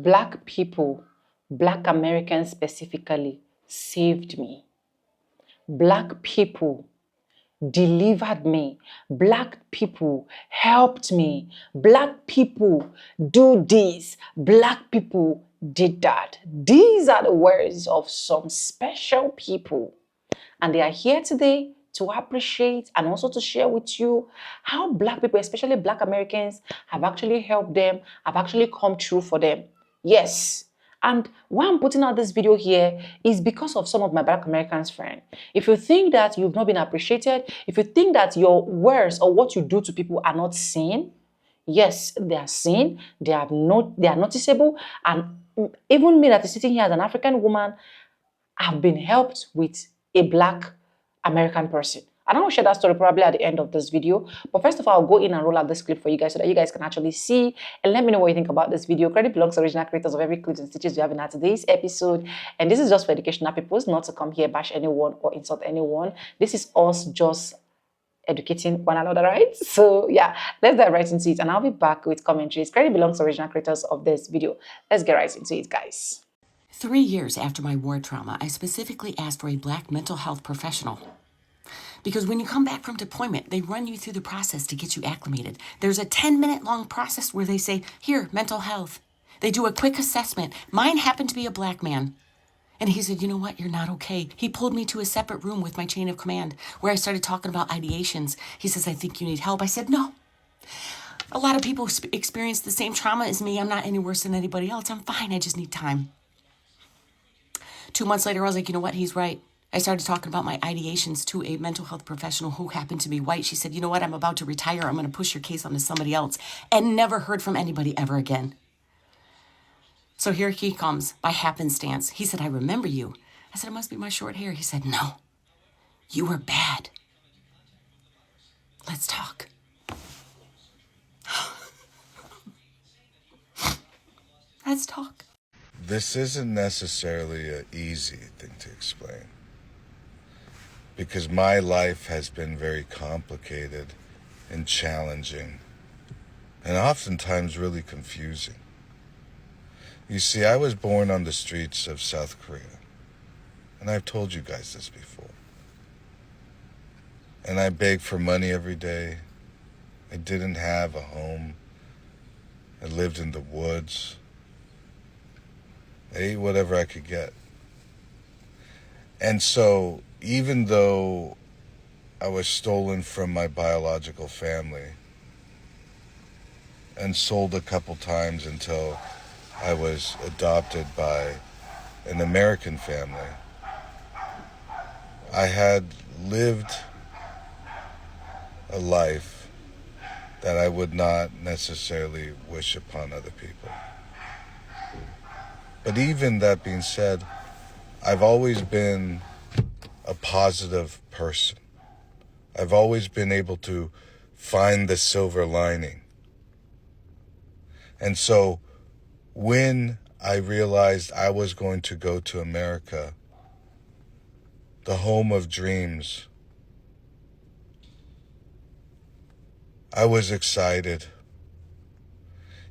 Black people, Black Americans specifically, saved me. Black people delivered me. Black people helped me. Black people do this. Black people did that. These are the words of some special people. And they are here today to appreciate and also to share with you how Black people, especially Black Americans, have actually helped them, have actually come true for them. Yes. And why I'm putting out this video here is because of some of my Black Americans friends. If you think that you've not been appreciated, if you think that your words or what you do to people are not seen, yes, they are seen, they are noticeable, and even me that is sitting here as an African woman, I've been helped with a Black American person. And I will share that story probably at the end of this video. But first of all, I'll go in and roll out this clip for you guys so that you guys can actually see and let me know what you think about this video. Credit belongs to original creators of every clips and stitches we have in our today's episode. And this is just for educational purposes, not to come here bash anyone or insult anyone. This is us just educating one another, right? So yeah, let's dive right into it. And I'll be back with commentaries. Credit belongs to original creators of this video. Let's get right into it, guys. 3 years after my war trauma, I specifically asked for a Black mental health professional. Because when you come back from deployment, they run you through the process to get you acclimated. There's a 10-minute long process where they say, here, mental health. They do a quick assessment. Mine happened to be a Black man. And he said, you know what, you're not okay. He pulled me to a separate room with my chain of command where I started talking about ideations. He says, I think you need help. I said, no. A lot of people experience the same trauma as me. I'm not any worse than anybody else. I'm fine. I just need time. 2 months later, I was like, you know what? He's right. I started talking about my ideations to a mental health professional who happened to be white. She said, you know what? I'm about to retire. I'm going to push your case onto somebody else. And never heard from anybody ever again. So here he comes by happenstance. He said, I remember you. I said, it must be my short hair. He said, no, you were bad. Let's talk. Let's talk. This isn't necessarily an easy thing to explain because my life has been very complicated and challenging and oftentimes really confusing. You see, I was born on the streets of South Korea, and I've told you guys this before. And I begged for money every day. I didn't have a home. I lived in the woods. I ate whatever I could get. And so, even though I was stolen from my biological family and sold a couple times until I was adopted by an American family, I had lived a life that I would not necessarily wish upon other people. But even that being said, I've always been a positive person. I've always been able to find the silver lining. And so when I realized I was going to go to America, the home of dreams, I was excited.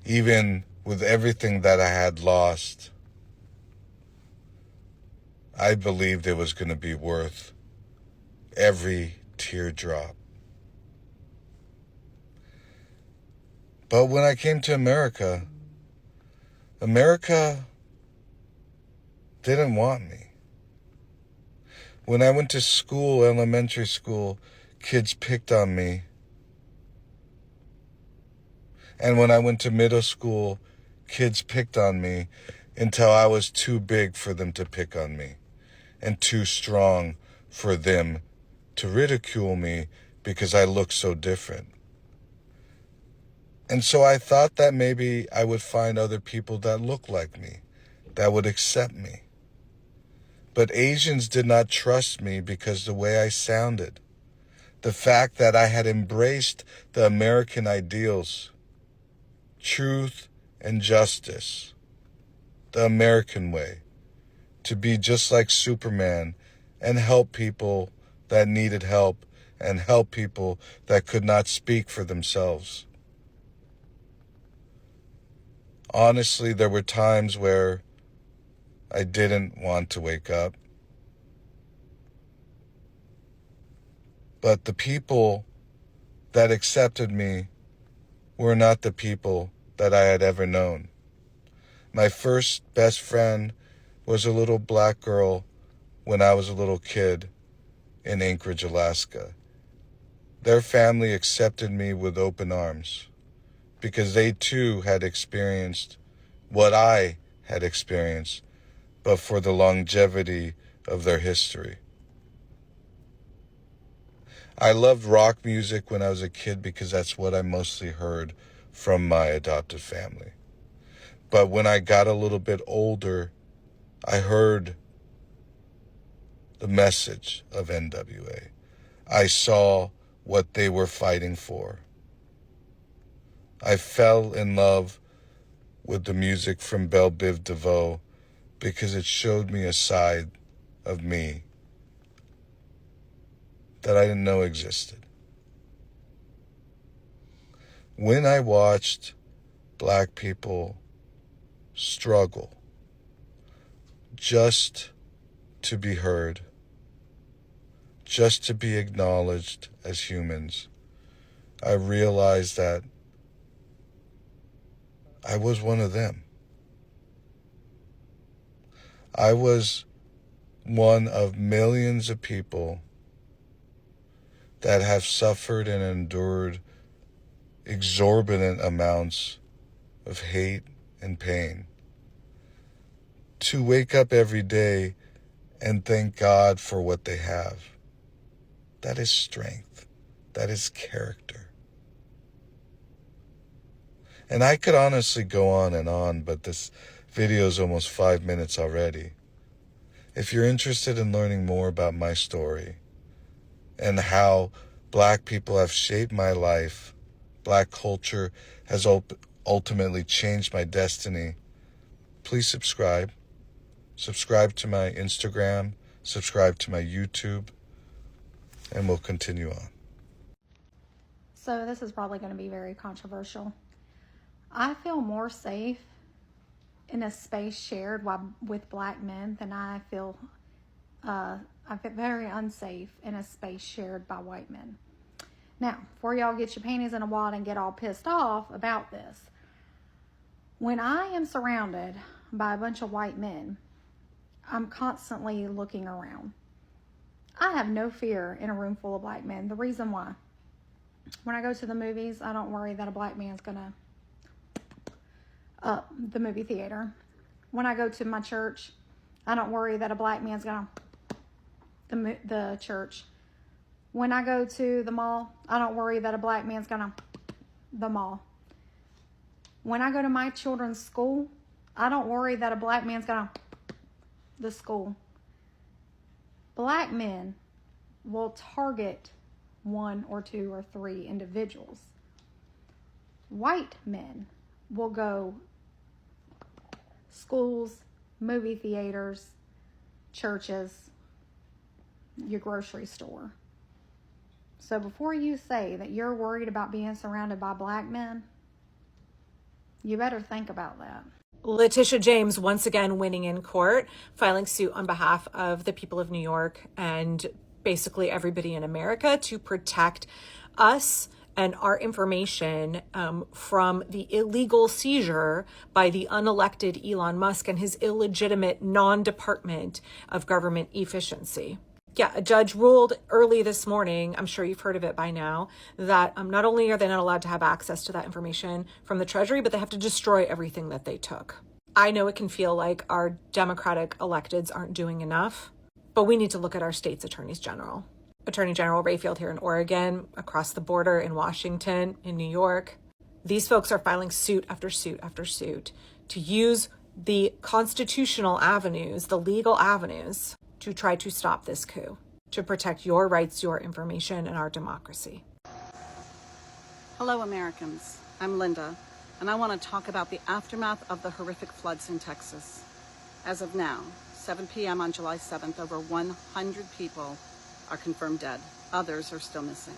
Even with everything that I had lost, I believed it was going to be worth every teardrop. But when I came to America, America didn't want me. When I went to school, elementary school, kids picked on me. And when I went to middle school, kids picked on me until I was too big for them to pick on me and too strong for them to ridicule me because I looked so different. And so I thought that maybe I would find other people that looked like me, that would accept me. But Asians did not trust me because the way I sounded, the fact that I had embraced the American ideals, truth and justice, the American way, to be just like Superman and help people that needed help and help people that could not speak for themselves. Honestly, there were times where I didn't want to wake up. But the people that accepted me were not the people that I had ever known. My first best friend was a little black girl when I was a little kid in Anchorage, Alaska. Their family accepted me with open arms because they too had experienced what I had experienced, but for the longevity of their history. I loved rock music when I was a kid because that's what I mostly heard from my adopted family. But when I got a little bit older, I heard the message of NWA. I saw what they were fighting for. I fell in love with the music from Belle Biv DeVoe because it showed me a side of me that I didn't know existed. When I watched black people struggle just to be heard, just to be acknowledged as humans, I realized that I was one of them. I was one of millions of people that have suffered and endured exorbitant amounts of hate and pain. To wake up every day and thank God for what they have. That is strength. That is character. And I could honestly go on, but this video is almost 5 minutes already. If you're interested in learning more about my story and how black people have shaped my life, black culture has ultimately changed my destiny, please subscribe. Subscribe to my Instagram, subscribe to my YouTube, and we'll continue on. So this is probably going to be very controversial. I feel more safe in a space shared with black men than I feel very unsafe in a space shared by white men. Now, before y'all get your panties in a wad and get all pissed off about this, when I am surrounded by a bunch of white men, I'm constantly looking around. I have no fear in a room full of black men. The reason why, when I go to the movies, I don't worry that a black man's gonna the movie theater. When I go to my church, I don't worry that a black man's gonna the church. When I go to the mall, I don't worry that a black man's gonna the mall. When I go to my children's school, I don't worry that a black man's gonna the school. Black men will target 1 or 2 or 3 individuals. White men will go schools, movie theaters, churches, your grocery store. So before you say that you're worried about being surrounded by black men, you better think about that. Letitia James once again winning in court, filing suit on behalf of the people of New York and basically everybody in America to protect us and our information from the illegal seizure by the unelected Elon Musk and his illegitimate non-department of government efficiency. Yeah, a judge ruled early this morning, I'm sure you've heard of it by now, that not only are they not allowed to have access to that information from the Treasury, but they have to destroy everything that they took. I know it can feel like our Democratic electeds aren't doing enough, but we need to look at our state's attorneys general. Attorney General Rayfield here in Oregon, across the border in Washington, in New York. These folks are filing suit after suit after suit to use the constitutional avenues, the legal avenues, to try to stop this coup, to protect your rights, your information, and our democracy. Hello, Americans. I'm Linda, and I want to talk about the aftermath of the horrific floods in Texas. As of now, 7 p.m. on July 7th, over 100 people are confirmed dead. Others are still missing.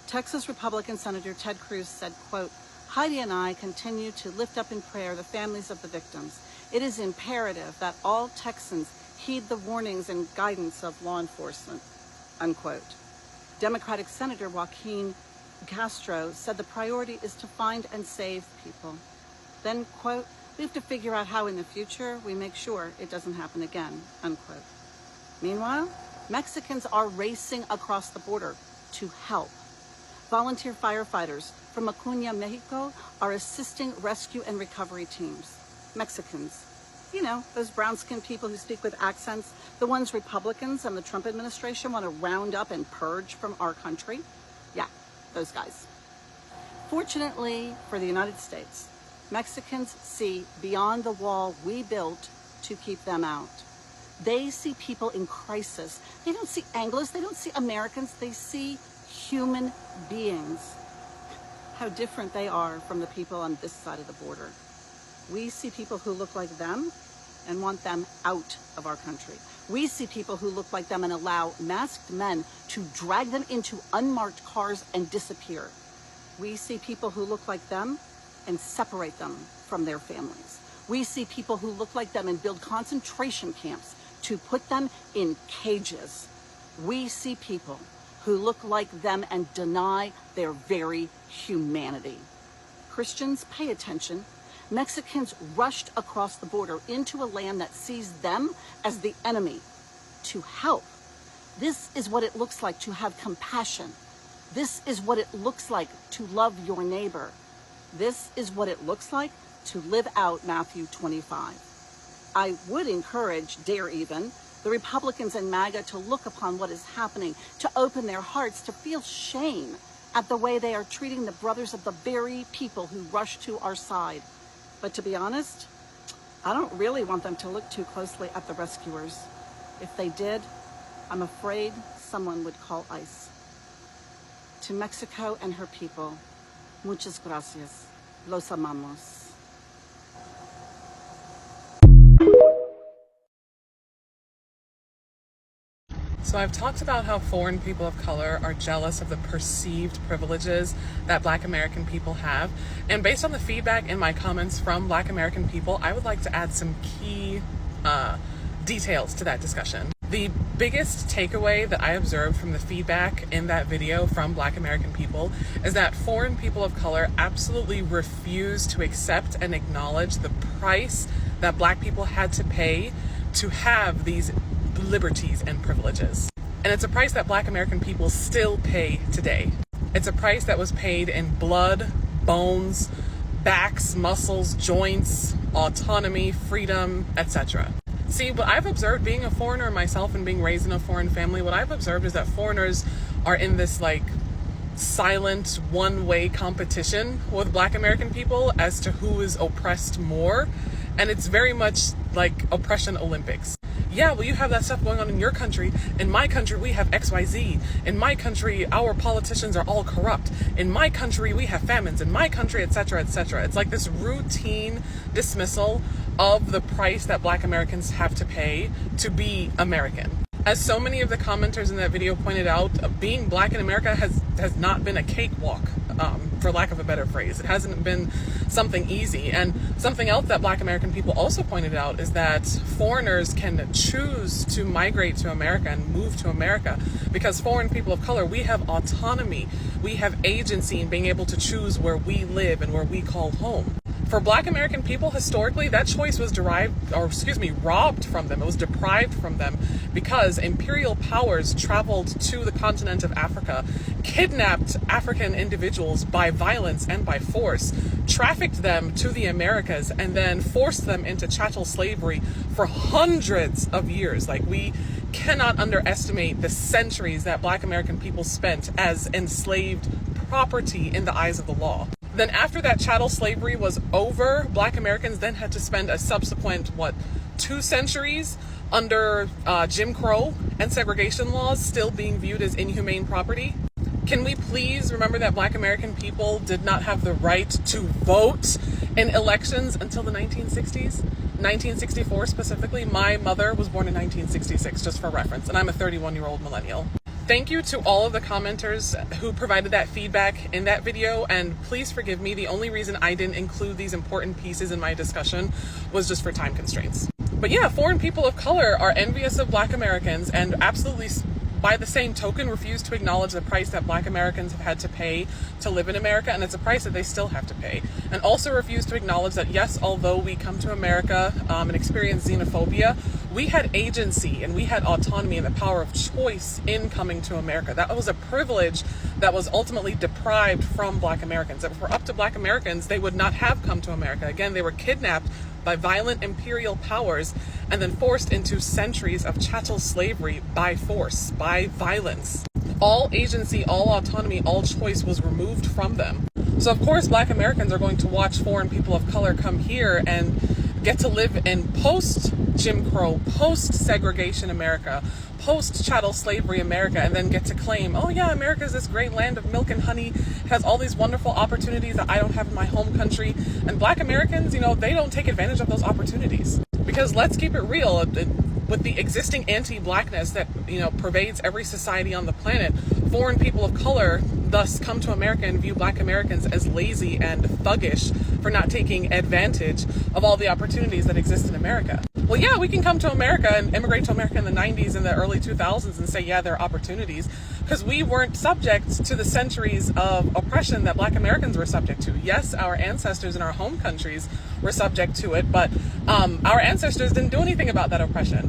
Texas Republican Senator Ted Cruz said, quote, Heidi and I continue to lift up in prayer the families of the victims. It is imperative that all Texans heed the warnings and guidance of law enforcement, unquote. Democratic Senator Joaquin Castro said the priority is to find and save people. Then, quote, we have to figure out how in the future we make sure it doesn't happen again, unquote. Meanwhile, Mexicans are racing across the border to help. Volunteer firefighters from Acuña, Mexico are assisting rescue and recovery teams. Mexicans, you know, those brown-skinned people who speak with accents, the ones Republicans and the Trump administration want to round up and purge from our country. Yeah, those guys. Fortunately for the United States, Mexicans see beyond the wall we built to keep them out. They see people in crisis. They don't see Anglos, they don't see Americans, they see human beings. How different they are from the people on this side of the border. We see people who look like them and want them out of our country. We see people who look like them and allow masked men to drag them into unmarked cars and disappear. We see people who look like them and separate them from their families. We see people who look like them and build concentration camps to put them in cages. We see people who look like them and deny their very humanity. Christians, pay attention. Mexicans rushed across the border into a land that sees them as the enemy to help. This is what it looks like to have compassion. This is what it looks like to love your neighbor. This is what it looks like to live out Matthew 25. I would encourage, dare even, the Republicans and MAGA to look upon what is happening, to open their hearts, to feel shame at the way they are treating the brothers of the very people who rush to our side. But to be honest, I don't really want them to look too closely at the rescuers. If they did, I'm afraid someone would call ICE. To Mexico and her people, muchas gracias. Los amamos. So I've talked about how foreign people of color are jealous of the perceived privileges that Black American people have. And based on the feedback in my comments from Black American people, I would like to add some key details to that discussion. The biggest takeaway that I observed from the feedback in that video from Black American people is that foreign people of color absolutely refuse to accept and acknowledge the price that Black people had to pay to have these liberties and privileges. And it's a price that Black American people still pay today. It's a price that was paid in blood, bones, backs, muscles, joints, autonomy, freedom, etc. See, what I've observed being a foreigner myself and being raised in a foreign family, what I've observed is that foreigners are in this like silent one-way competition with Black American people as to who is oppressed more. And it's very much like oppression Olympics. Yeah, well, you have that stuff going on in your country. In my country, we have XYZ. In my country, our politicians are all corrupt. In my country, we have famines. In my country, etc., etc. It's like this routine dismissal of the price that Black Americans have to pay to be American. As so many of the commenters in that video pointed out, being Black in America has not been a cakewalk, for lack of a better phrase. It hasn't been something easy. And something else that Black American people also pointed out is that foreigners can choose to migrate to America and move to America because foreign people of color, we have autonomy, we have agency in being able to choose where we live and where we call home. For Black American people, historically, that choice was robbed from them. It was deprived from them because imperial powers traveled to the continent of Africa, kidnapped African individuals by violence and by force, trafficked them to the Americas, and then forced them into chattel slavery for hundreds of years. Like, we cannot underestimate the centuries that Black American people spent as enslaved property in the eyes of the law. Then after that chattel slavery was over, Black Americans then had to spend a subsequent, 2 centuries under Jim Crow and segregation laws still being viewed as inhumane property. Can we please remember that Black American people did not have the right to vote in elections until the 1960s? 1964 specifically. My mother was born in 1966, just for reference, and I'm a 31-year-old millennial. Thank you to all of the commenters who provided that feedback in that video, and please forgive me. The only reason I didn't include these important pieces in my discussion was just for time constraints. But yeah, foreign people of color are envious of Black Americans and absolutely, by the same token, refuse to acknowledge the price that Black Americans have had to pay to live in America, and it's a price that they still have to pay. And also refuse to acknowledge that, yes, although we come to America and experience xenophobia, we had agency and we had autonomy and the power of choice in coming to America. That was a privilege that was ultimately deprived from Black Americans. If it were up to Black Americans, they would not have come to America. Again, they were kidnapped by violent imperial powers and then forced into centuries of chattel slavery by force, by violence. All agency, all autonomy, all choice was removed from them. So of course, Black Americans are going to watch foreign people of color come here and get to live in post-Jim Crow, post-segregation America, post-chattel slavery America, and then get to claim, oh yeah, America is this great land of milk and honey, has all these wonderful opportunities that I don't have in my home country. And Black Americans, they don't take advantage of those opportunities. Because let's keep it real, with the existing anti-Blackness that, pervades every society on the planet, foreign people of color thus come to America and view Black Americans as lazy and thuggish for not taking advantage of all the opportunities that exist in America. Well, yeah, we can come to America and immigrate to America in the 90s and the early 2000s and say, yeah, there are opportunities, because we weren't subject to the centuries of oppression that Black Americans were subject to. Yes, our ancestors in our home countries were subject to it, but our ancestors didn't do anything about that oppression,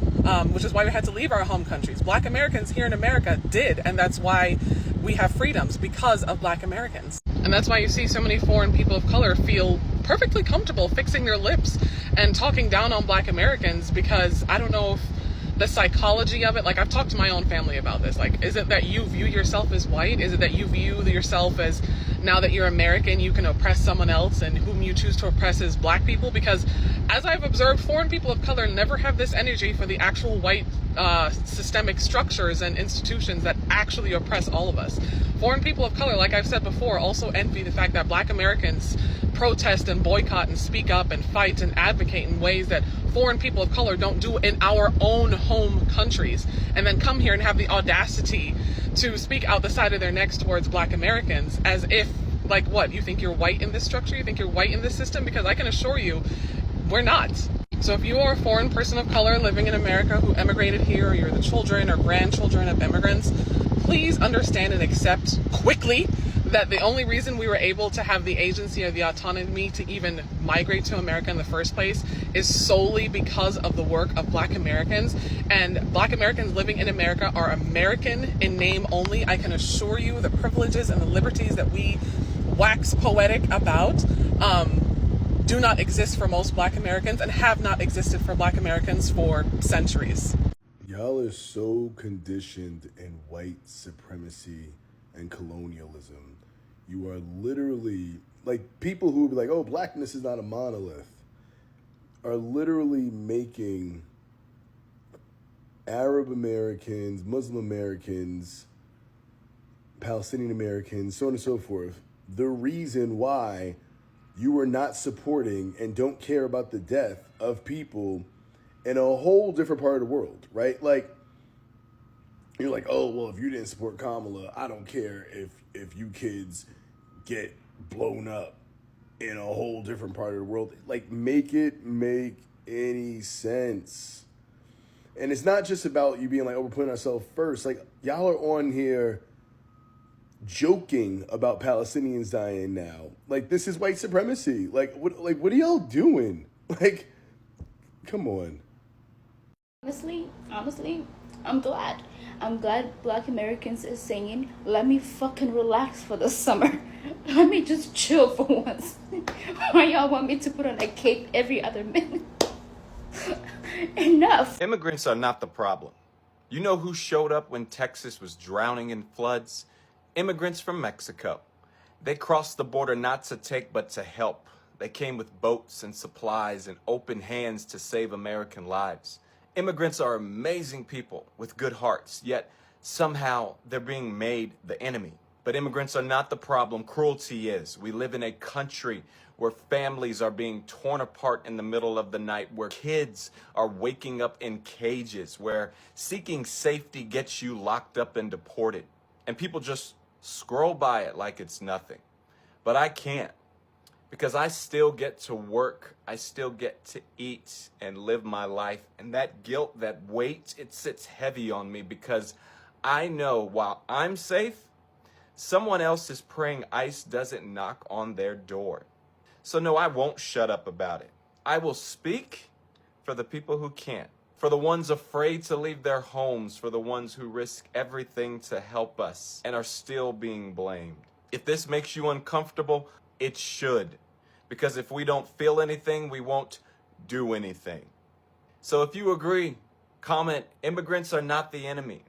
which is why we had to leave our home countries. Black Americans here in America did, and that's why we have freedoms, because of Black Americans. And that's why you see so many foreign people of color feel perfectly comfortable fixing their lips and talking down on Black Americans, because I don't know if the psychology of it, like I've talked to my own family about this, like, is it that you view yourself as white? Is it that you view yourself as, now that you're American, you can oppress someone else, and whom you choose to oppress is Black people? Because as I've observed, foreign people of color never have this energy for the actual white systemic structures and institutions that actually oppress all of us. Foreign people of color, like I've said before, also envy the fact that Black Americans protest and boycott and speak up and fight and advocate in ways that foreign people of color don't do in our own home countries, and then come here and have the audacity to speak out the side of their necks towards Black Americans as if, like, what, you think you're white in this structure? You think you're white in this system? Because I can assure you, we're not. So if you are a foreign person of color living in America who emigrated here, or you're the children or grandchildren of immigrants, please understand and accept quickly that the only reason we were able to have the agency or the autonomy to even migrate to America in the first place is solely because of the work of Black Americans. And Black Americans living in America are American in name only. I can assure you the privileges and the liberties that we wax poetic about do not exist for most Black Americans, and have not existed for Black Americans for centuries. Y'all are so conditioned in white supremacy and colonialism. You are literally, like, people who would be like, oh, Blackness is not a monolith, are literally making Arab Americans, Muslim Americans, Palestinian Americans, so on and so forth, the reason why you are not supporting and don't care about the death of people in a whole different part of the world, right? Like, you're like, oh, well, if you didn't support Kamala, I don't care if you kids get blown up in a whole different part of the world. Like, make it make any sense. And it's not just about you being like, oh, we're putting ourselves first. Like, y'all are on here joking about Palestinians dying now. Like, this is white supremacy. Like, what are y'all doing? Like, come on. Honestly, I'm glad. I'm glad Black Americans is saying, let me fucking relax for the summer. Let me just chill for once. Why y'all want me to put on a cape every other minute? Enough. Immigrants are not the problem. You know who showed up when Texas was drowning in floods? Immigrants from Mexico. They crossed the border not to take, but to help. They came with boats and supplies and open hands to save American lives. Immigrants are amazing people with good hearts, yet somehow they're being made the enemy. But immigrants are not the problem. Cruelty is. We live in a country where families are being torn apart in the middle of the night, where kids are waking up in cages, where seeking safety gets you locked up and deported. And people just scroll by it like it's nothing. But I can't, because I still get to work. I still get to eat and live my life. And that guilt, that weight, it sits heavy on me, because I know while I'm safe, someone else is praying ICE doesn't knock on their door. So no, I won't shut up about it. I will speak for the people who can't, for the ones afraid to leave their homes, for the ones who risk everything to help us and are still being blamed. If this makes you uncomfortable, it should. Because if we don't feel anything, we won't do anything. So if you agree, comment, immigrants are not the enemy.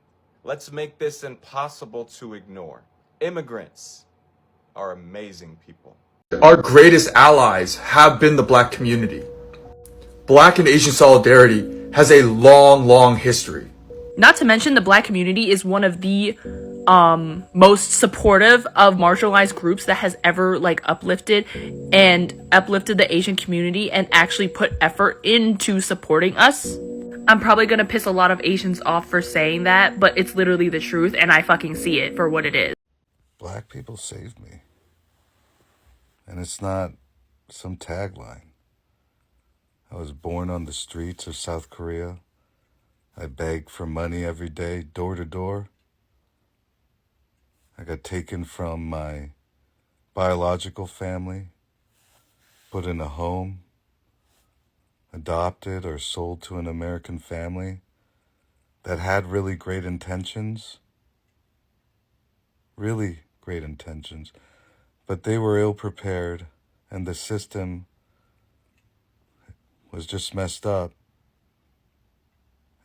Let's make this impossible to ignore. Immigrants are amazing people. Our greatest allies have been the Black community. Black and Asian solidarity has a long, long history. Not to mention, the Black community is one of the most supportive of marginalized groups that has ever uplifted the Asian community and actually put effort into supporting us. I'm probably gonna piss a lot of Asians off for saying that, but it's literally the truth, and I fucking see it for what it is. Black people saved me. And it's not some tagline. I was born on the streets of South Korea. I begged for money every day, door to door. I got taken from my biological family, put in a home, adopted or sold to an American family that had really great intentions. Really great intentions. But they were ill-prepared, and the system was just messed up.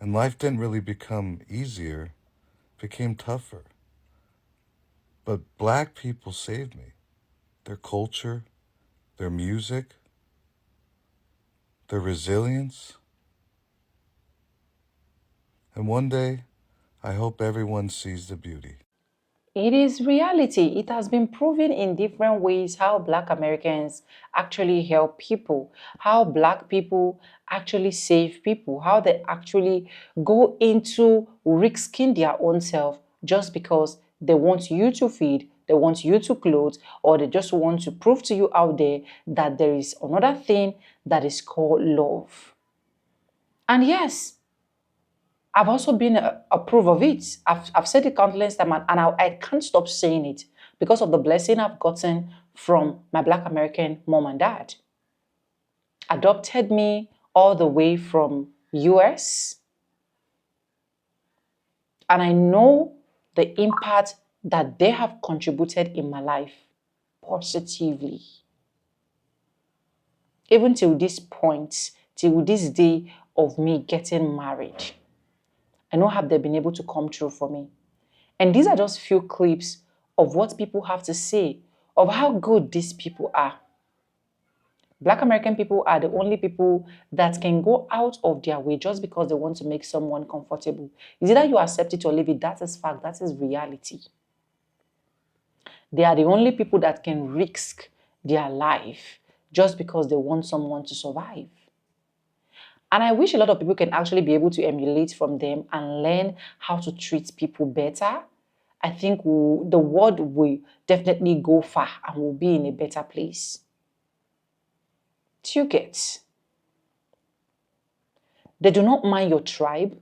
And life didn't really become easier, it became tougher. But Black people saved me. Their culture, their music, their resilience. And one day, I hope everyone sees the beauty. It is reality. It has been proven in different ways how Black Americans actually help people, how Black people actually save people, how they actually go into risking their own self just because they want you to feed, they want you to clothe, or they just want to prove to you out there that there is another thing that is called love. And yes, I've also been a proof of it. I've said it countless times, and I can't stop saying it because of the blessing I've gotten from my Black American mom and dad. Adopted me all the way from US. And I know the impact that they have contributed in my life positively. Even till this point, till this day of me getting married, I know have they been able to come true for me. And these are just few clips of what people have to say, of how good these people are. Black American people are the only people that can go out of their way just because they want to make someone comfortable. It's either you accept it or leave it. That is fact. That is reality. They are the only people that can risk their life just because they want someone to survive. And I wish a lot of people can actually be able to emulate from them and learn how to treat people better. I think the world will definitely go far and will be in a better place. Do you get? They do not mind your tribe.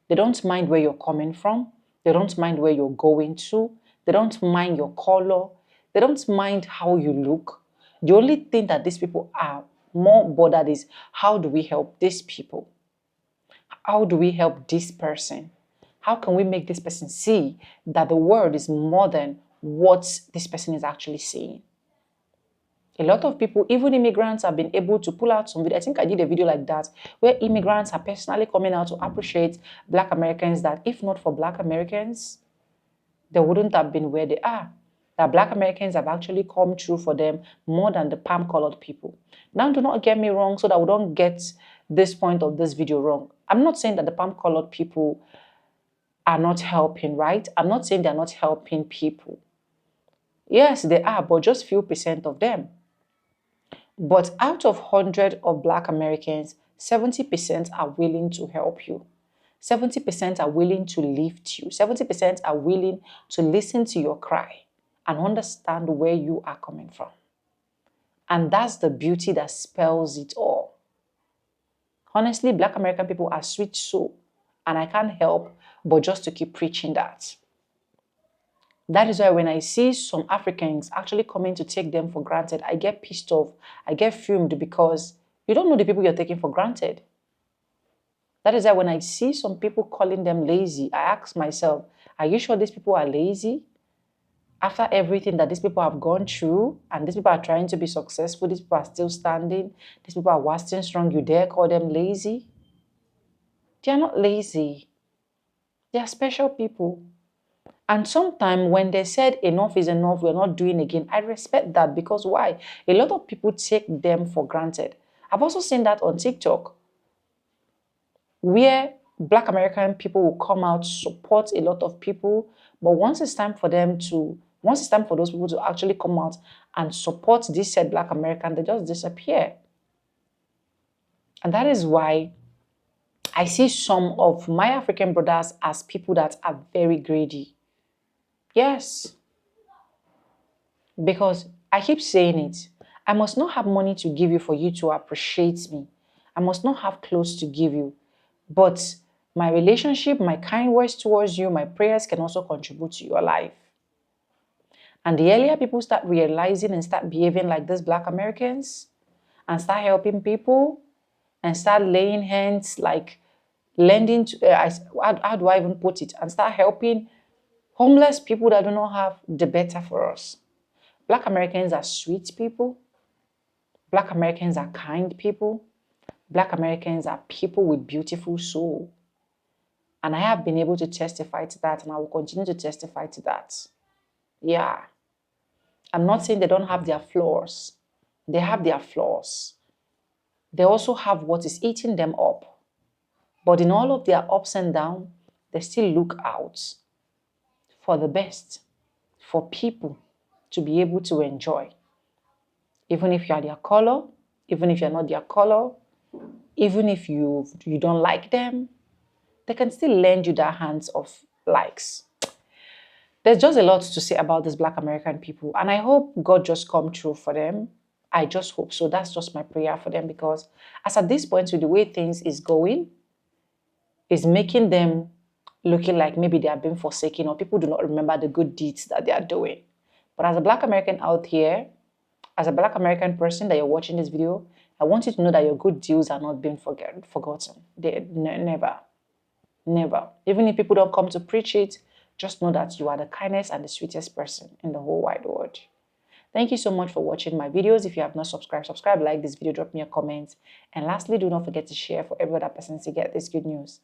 They don't mind where you're coming from. They don't mind where you're going to. They don't mind your color. They don't mind how you look. The only thing that these people are more bothered is, how do we help these people? How do we help this person? How can we make this person see that the world is more than what this person is actually saying? A lot of people, even immigrants, have been able to pull out some video. I think I did a video like that where immigrants are personally coming out to appreciate Black Americans, that if not for Black Americans, they wouldn't have been where they are. That Black Americans have actually come true for them more than the palm-colored people. Now, do not get me wrong, so that we don't get this point of this video wrong. I'm not saying that the palm-colored people are not helping, right? I'm not saying they're not helping people. Yes, they are, but just few percent of them. But out of 100 of Black Americans, 70% are willing to help you. 70% are willing to lift you. 70% are willing to listen to your cry and understand where you are coming from. And that's the beauty that spells it all. Honestly, Black American people are sweet soul, and I can't help but just to keep preaching that. That is why when I see some Africans actually coming to take them for granted, I get pissed off. I get fumed because you don't know the people you're taking for granted. That is why when I see some people calling them lazy, I ask myself, are you sure these people are lazy? After everything that these people have gone through, and these people are trying to be successful, these people are still standing, these people are wasting strong, you dare call them lazy? They are not lazy. They are special people. And sometimes when they said enough is enough, we're not doing again, I respect that because why? A lot of people take them for granted. I've also seen that on TikTok, where Black American people will come out, support a lot of people, but once it's time for those people to actually come out and support this said Black American, they just disappear. And that is why I see some of my African brothers as people that are very greedy. Yes. Because I keep saying it. I must not have money to give you for you to appreciate me. I must not have clothes to give you. But my relationship, my kind words towards you, my prayers can also contribute to your life. And the earlier people start realizing and start behaving like these Black Americans and start helping people and start laying hands, like lending to, how do I even put it? And start helping homeless people that do not have, the better for us. Black Americans are sweet people. Black Americans are kind people. Black Americans are people with beautiful soul. And I have been able to testify to that, and I will continue to testify to that. Yeah. I'm not saying they don't have their flaws. They have their flaws. They also have what is eating them up. But in all of their ups and downs, they still look out for the best, for people to be able to enjoy. Even if you are their color, even if you're not their color, even if you don't like them, they can still lend you their hands of likes. There's just a lot to say about these Black American people, and I hope God just come true for them. I just hope so. That's just my prayer for them, because as at this point, with the way things is going, is making them looking like maybe they are being forsaken, or people do not remember the good deeds that they are doing. But as a Black American out here, as a Black American person that you're watching this video, I want you to know that your good deeds are not being forgotten. They never. Never. Even if people don't come to preach it, just know that you are the kindest and the sweetest person in the whole wide world. Thank you so much for watching my videos. If you have not subscribed, subscribe, like this video, drop me a comment. And lastly, do not forget to share for every other person to get this good news.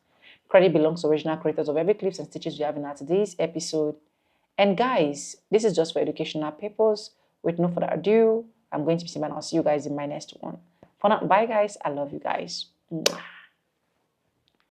Credit belongs to original creators of every clips and stitches we have in our today's episode. And guys, this is just for educational purpose. With no further ado, I'm going to be Simba, and I'll see you guys in my next one. For now, bye guys. I love you guys. Mwah.